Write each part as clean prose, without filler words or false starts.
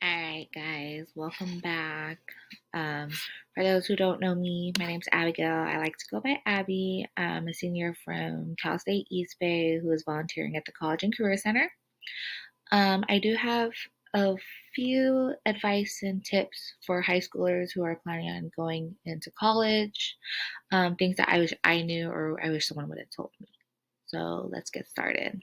All right, guys, welcome back. Um, for those who don't know me, my name's Abigail. I like to go by Abby. I'm a senior from Cal State East Bay who is volunteering at the College and Career Center. I do have a few advice and tips for high schoolers who are planning on going into college, things that I wish I knew or I wish someone would have told me. So let's get started.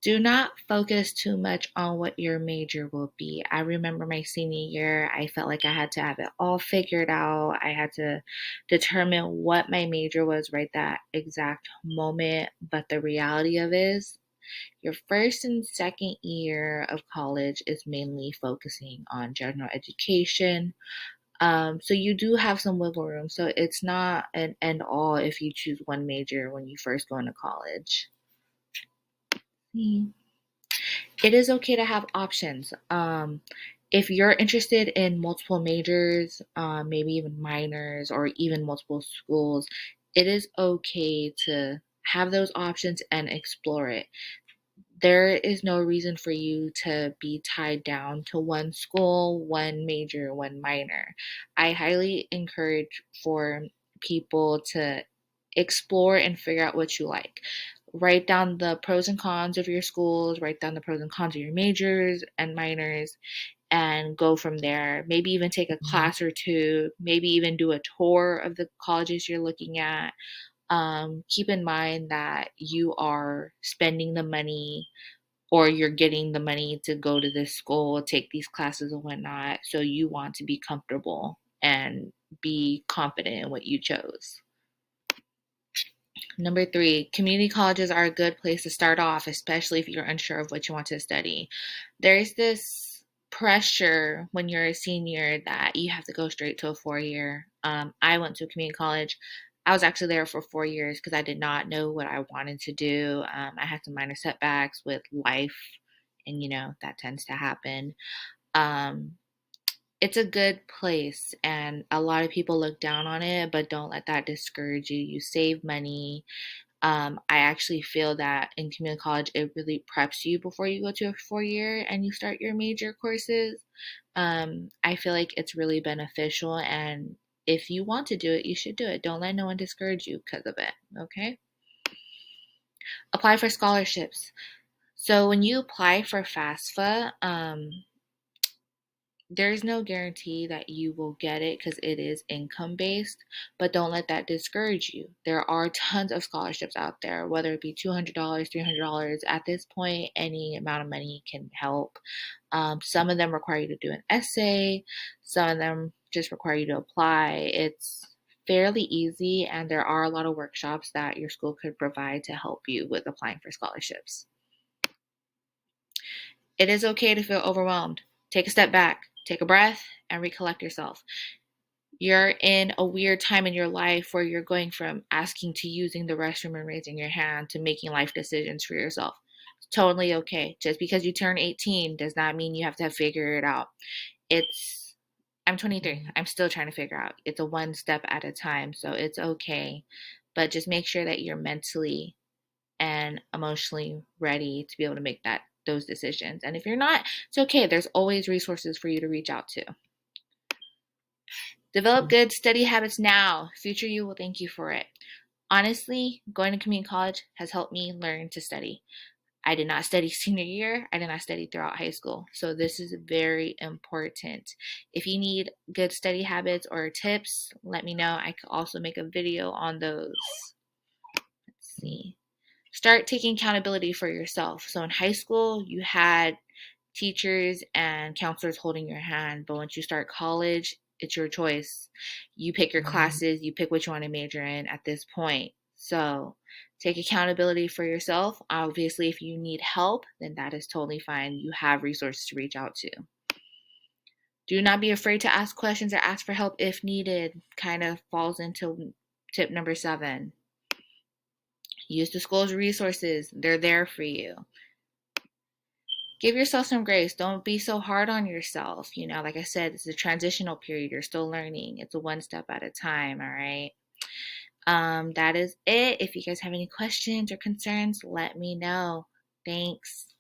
Do not focus too much on what your major will be. I remember my senior year, I felt like I had to have it all figured out. I had to determine what my major was right that exact moment. But the reality of it is, your first and second year of college is mainly focusing on general education. So you do have some wiggle room. So it's not an end all if you choose one major when you first go into college. It is okay to have options. If you're interested in multiple majors, maybe even minors or even multiple schools, it is okay to have those options and explore it. There is no reason for you to be tied down to one school, one major, one minor. I highly encourage for people to explore and figure out what you like. Write down the pros and cons of your schools, write down the pros and cons of your majors and minors, and go from there. Maybe even take a class or two, maybe even do a tour of the colleges you're looking at. Keep in mind that you are spending the money or you're getting the money to go to this school, take these classes and whatnot. So you want to be comfortable and be confident in what you chose. Number three, community colleges are a good place to start off, especially if you're unsure of what you want to study. There's this pressure when you're a senior that you have to go straight to a 4 year. I went to a community college. I was actually there for 4 years because I did not know what I wanted to do. I had some minor setbacks with life, and that tends to happen. Um, it's a good place, and a lot of people look down on it, but don't let that discourage you. You save money. I actually feel that in community college, it really preps you before you go to a 4 year and you start your major courses. I feel like it's really beneficial, and if you want to do it, you should do it. Don't let no one discourage you because of it, okay? Apply for scholarships. So when you apply for FAFSA, there's no guarantee that you will get it because it is income based, but don't let that discourage you. There are tons of scholarships out there, whether it be $200, $300. At this point, any amount of money can help. Some of them require you to do an essay, some of them just require you to apply. It's fairly easy, and there are a lot of workshops that your school could provide to help you with applying for scholarships. It is okay to feel overwhelmed. Take a step back, take a breath, and recollect yourself. You're in a weird time in your life where you're going from asking to using the restroom and raising your hand to making life decisions for yourself. It's totally okay. Just because you turn 18 does not mean you have to figure it out. It's I'm 23. I'm still trying to figure out. It's a one step at a time, so it's okay. But just make sure that you're mentally and emotionally ready to be able to make those decisions. And if you're not, it's okay. There's always resources for you to reach out to. Develop good study habits now. Future you will thank you for it. Honestly, going to community college has helped me learn to study. I did not study senior year. I did not study throughout high school. So this is very important. If you need good study habits or tips, let me know. I could also make a video on those. Let's see. Start taking accountability for yourself. So in high school, you had teachers and counselors holding your hand, but once you start college, it's your choice. You pick your classes, you pick what you want to major in at this point. So take accountability for yourself. Obviously, if you need help, then that is totally fine. You have resources to reach out to. Do not be afraid to ask questions or ask for help if needed. Kind of falls into tip number 7. Use the school's resources. They're there for you. Give yourself some grace. Don't be so hard on yourself. Like I said, it's a transitional period. You're still learning. It's a one step at a time, all right? That is it. If you guys have any questions or concerns, let me know. Thanks.